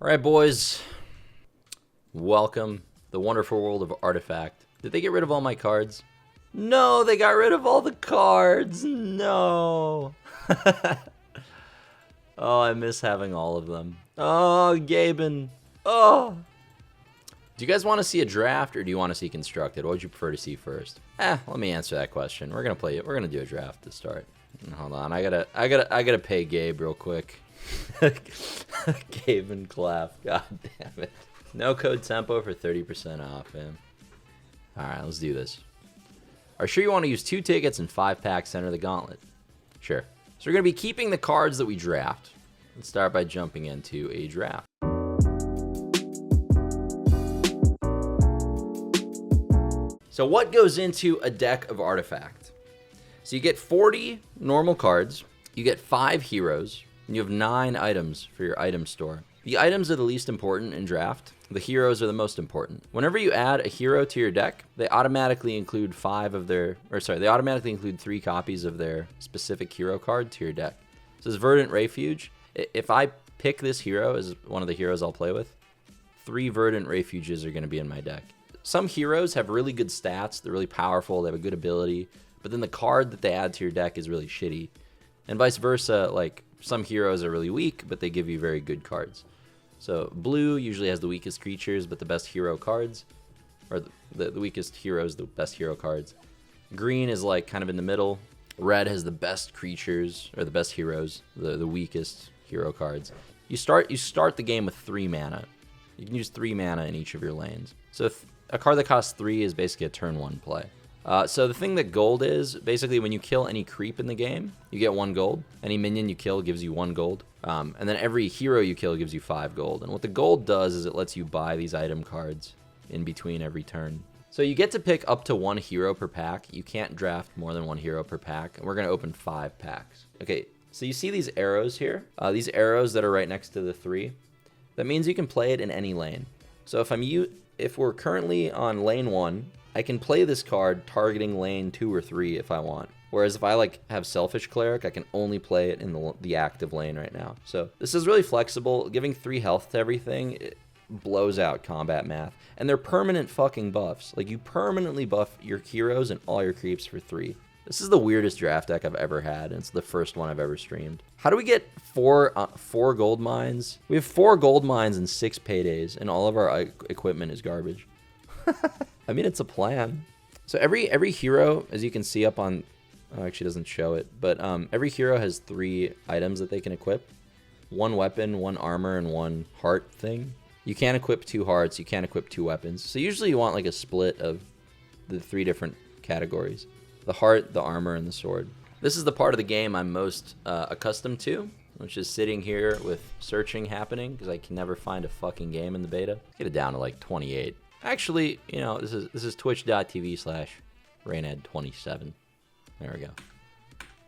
All right, boys. Welcome. The wonderful world of Artifact. Did they get rid of all my cards? No, they got rid of all the cards. No. Oh, I miss having all of them. Oh, Gaben. Oh. Do you guys want to see a draft or do you want to see constructed? What would you prefer to see first? Let me answer that question. We're gonna play it. We're gonna do a draft to start. Hold on. I gotta pay Gabe real quick. Gabe and Clap. God damn it. No code Tempo for 30% off, man. Alright, let's do this. Are you sure you want to use 2 tickets and 5 packs enter the gauntlet? Sure. So we're going to be keeping the cards that we draft. Let's start by jumping into a draft. So what goes into a deck of Artifact? So you get 40 normal cards, you get 5 heroes, and you have 9 items for your item store. The items are the least important in draft. The heroes are the most important. Whenever you add a hero to your deck, they automatically include 3 copies of their specific hero card to your deck. So this Verdant Refuge, if I pick this hero as one of the heroes I'll play with, 3 Verdant Refuges are going to be in my deck. Some heroes have really good stats, they're really powerful, they have a good ability, but then the card that they add to your deck is really shitty. And vice versa, like some heroes are really weak, but they give you very good cards. So blue usually has the weakest creatures, but the best hero cards, or the weakest heroes, the best hero cards. Green is like kind of in the middle. Red has the best creatures, or the best heroes, the weakest hero cards. You start the game with 3 mana. You can use 3 mana in each of your lanes. So if a card that costs 3 is basically a turn 1 play. So the thing that gold is, basically when you kill any creep in the game, you get 1 gold. Any minion you kill gives you 1 gold. And then every hero you kill gives you 5 gold. And what the gold does is it lets you buy these item cards in between every turn. So you get to pick up to 1 hero per pack. You can't draft more than 1 hero per pack. And we're going to open 5 packs. Okay, so you see these arrows here? These arrows that are right next to the 3. That means you can play it in any lane. So if we're currently on lane 1, I can play this card targeting lane 2 or 3 if I want. Whereas if I have Selfish Cleric, I can only play it in the active lane right now. So this is really flexible. Giving 3 health to everything, it blows out combat math. And they're permanent fucking buffs. Like you permanently buff your heroes and all your creeps for 3. This is the weirdest draft deck I've ever had, and it's the first one I've ever streamed. How do we get 4 gold mines? We have 4 gold mines and 6 paydays, and all of our equipment is garbage. I mean, it's a plan. So every hero, as you can see up on, actually doesn't show it, but every hero has 3 items that they can equip. 1 weapon, 1 armor, and 1 heart thing. You can't equip 2 hearts, you can't equip 2 weapons. So usually you want like a split of the 3 different categories. The heart, the armor, and the sword. This is the part of the game I'm most accustomed to, which is sitting here with searching happening, because I can never find a fucking game in the beta. Get it down to like 28. Actually, you know, this is twitch.tv/Reynad27. There we go.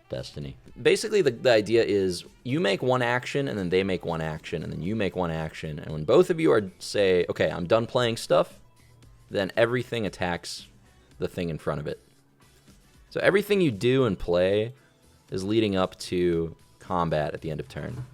Destiny. Basically, the idea is you make 1 action, and then they make 1 action, and then you make 1 action. And when both of you say, okay, I'm done playing stuff, then everything attacks the thing in front of it. So everything you do and play is leading up to combat at the end of turn.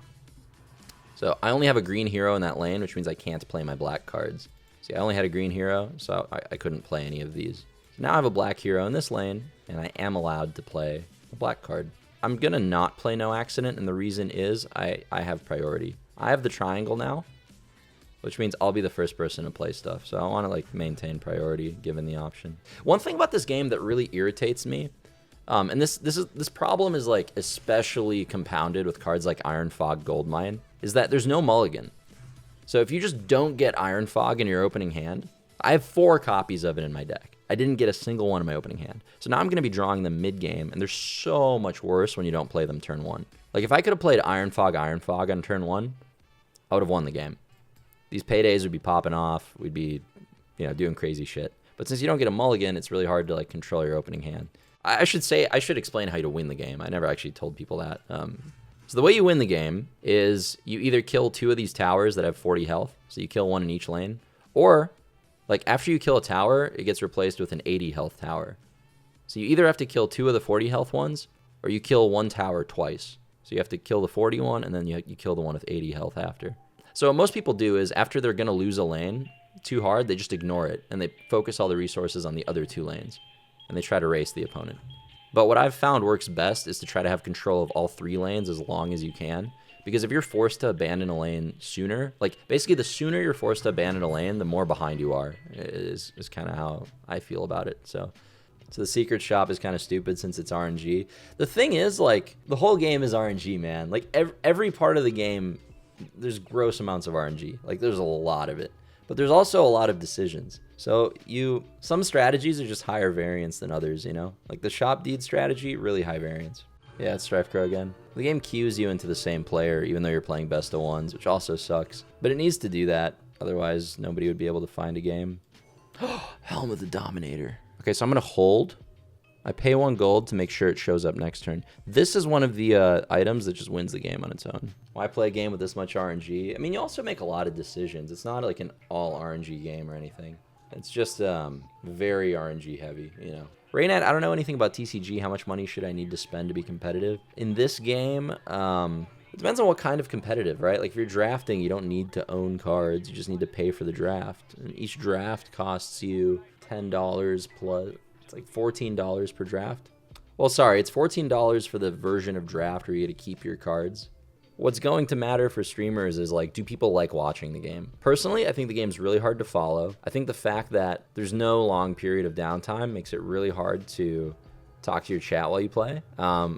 So I only have a green hero in that lane, which means I can't play my black cards. See, I only had a green hero, so I couldn't play any of these. So now I have a black hero in this lane, and I am allowed to play a black card. I'm going to not play No Accident, and the reason is I have priority. I have the triangle now, which means I'll be the first person to play stuff. So I want to maintain priority given the option. One thing about this game that really irritates me, and this problem is especially compounded with cards like Iron Fog Goldmine, is that there's no mulligan. So if you just don't get Iron Fog in your opening hand, I have 4 copies of it in my deck. I didn't get a single one in my opening hand. So now I'm going to be drawing them mid-game, and they're so much worse when you don't play them turn 1. Like if I could have played Iron Fog on turn 1, I would have won the game. These paydays would be popping off. We'd be, doing crazy shit. But since you don't get a mulligan, it's really hard to control your opening hand. I should explain how to win the game. I never actually told people that. So the way you win the game is you either kill 2 of these towers that have 40 health, so you kill 1 in each lane, or after you kill a tower, it gets replaced with an 80 health tower. So you either have to kill 2 of the 40 health ones, or you kill 1 tower twice. So you have to kill the 40 one, and then you kill the one with 80 health after. So what most people do is after they're going to lose a lane too hard, they just ignore it, and they focus all the resources on the other 2 lanes, and they try to race the opponent. But what I've found works best is to try to have control of all 3 lanes as long as you can, because if you're forced to abandon a lane sooner, like basically the sooner you're forced to abandon a lane, the more behind you are, is kind of how I feel about it. So the secret shop is kind of stupid since it's RNG. The thing is, like, the whole game is RNG, man. Like, every part of the game, there's gross amounts of RNG. Like, there's a lot of it. But there's also a lot of decisions. So some strategies are just higher variance than others, you know? Like the shop deed strategy, really high variance. Yeah, it's Strife Crow again. The game cues you into the same player, even though you're playing best of ones, which also sucks. But it needs to do that. Otherwise, nobody would be able to find a game. Helm of the Dominator. Okay, so I'm going to hold. I pay 1 gold to make sure it shows up next turn. This is one of the items that just wins the game on its own. Why play a game with this much RNG? I mean, you also make a lot of decisions. It's not like an all RNG game or anything. It's just very RNG heavy, you know. Reynad, I don't know anything about TCG. How much money should I need to spend to be competitive? In this game, it depends on what kind of competitive, right? Like if you're drafting, you don't need to own cards. You just need to pay for the draft. And each draft costs you $10 plus... It's like $14 per draft. Well, sorry, it's $14 for the version of draft where you get to keep your cards. What's going to matter for streamers is, like, do people like watching the game? Personally, I think the game's really hard to follow. I think the fact that there's no long period of downtime makes it really hard to talk to your chat while you play. I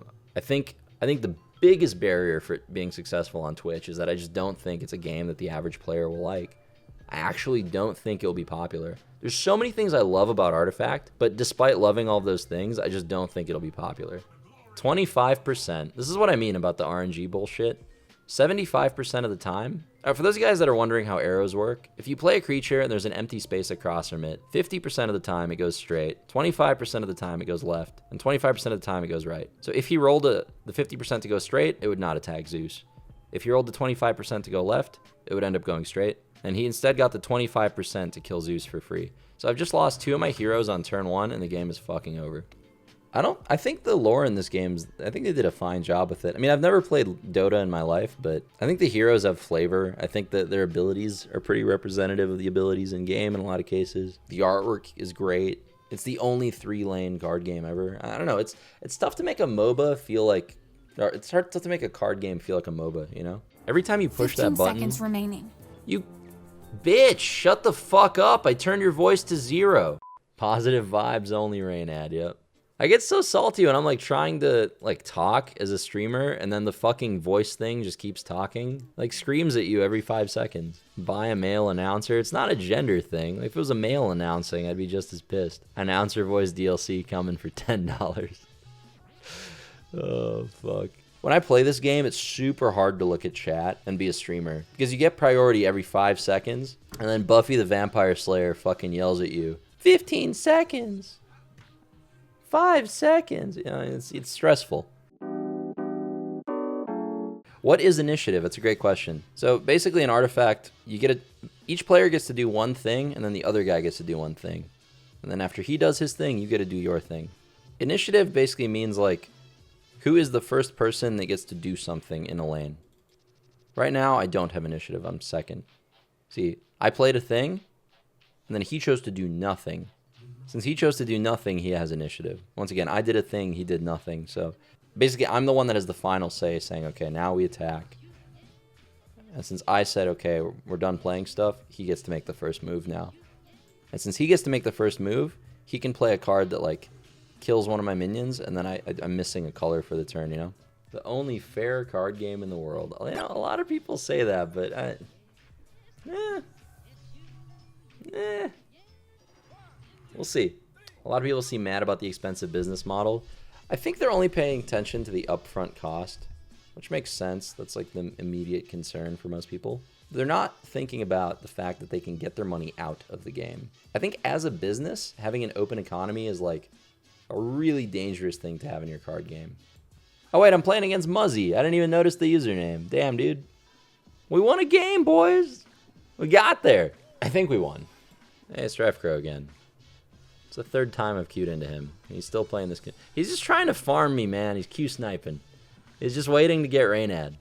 think the biggest barrier for being successful on Twitch is that I just don't think it's a game that the average player will like. I actually don't think it'll be popular. There's so many things I love about Artifact, but despite loving all of those things, I just don't think it'll be popular. 25%. This is what I mean about the RNG bullshit. 75% of the time. For those guys that are wondering how arrows work, if you play a creature and there's an empty space across from it, 50% of the time it goes straight, 25% of the time it goes left, and 25% of the time it goes right. So if he rolled the 50% to go straight, it would not attack Zeus. If he rolled the 25% to go left, it would end up going straight. And he instead got the 25% to kill Zeus for free. So I've just lost 2 of my heroes on turn 1, and the game is fucking over. I think the lore in this game, I think they did a fine job with it. I mean, I've never played Dota in my life, but I think the heroes have flavor. I think that their abilities are pretty representative of the abilities in game in a lot of cases. The artwork is great. It's the only 3-lane card game ever. I don't know. It's tough to make a MOBA feel like... It's hard to make a card game feel like a MOBA, you know? Every time you push that button... 15 seconds remaining. You... Bitch, shut the fuck up. I turned your voice to 0. Positive vibes only, Reynad, yep. I get so salty when I'm like trying to like talk as a streamer and then the fucking voice thing just keeps talking. Like screams at you every 5 seconds. Buy a male announcer. It's not a gender thing. Like if it was a male announcing, I'd be just as pissed. Announcer voice DLC coming for $10. Oh, fuck. When I play this game, it's super hard to look at chat and be a streamer. Because you get priority every 5 seconds, and then Buffy the Vampire Slayer fucking yells at you. 15 seconds! 5 seconds! You know, it's stressful. What is initiative? That's a great question. So basically in Artifact, each player gets to do one thing, and then the other guy gets to do one thing. And then after he does his thing, you get to do your thing. Initiative basically means like, who is the first person that gets to do something in a lane? Right now, I don't have initiative. I'm second. See, I played a thing, and then he chose to do nothing. Since he chose to do nothing, he has initiative. Once again, I did a thing, he did nothing. So basically, I'm the one that has the final say, saying, okay, now we attack. And since I said, okay, we're done playing stuff, he gets to make the first move now. And since he gets to make the first move, he can play a card that, like, kills one of my minions, and then I'm missing a color for the turn, you know? The only fair card game in the world. You know, a lot of people say that, but we'll see. A lot of people seem mad about the expensive business model. I think they're only paying attention to the upfront cost, which makes sense. That's like the immediate concern for most people. They're not thinking about the fact that they can get their money out of the game. I think as a business, having an open economy is like a really dangerous thing to have in your card game. Oh wait, I'm playing against Muzzy. I didn't even notice the username. Damn, dude. We won a game, boys. We got there. I think we won. Hey, it's Strife Crow again. It's the 3rd time I've queued into him. He's still playing this. He's just trying to farm me, man. He's Q sniping. He's just waiting to get Reynad.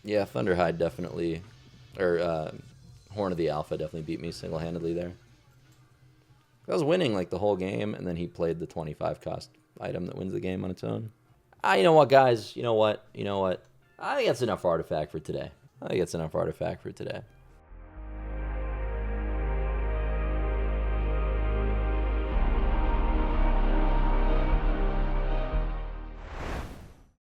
Yeah, Thunderhide definitely, or Horn of the Alpha definitely beat me single-handedly there. I was winning like the whole game, and then he played the 25 cost item that wins the game on its own. You know what, guys? You know what? I think that's enough artifact for today.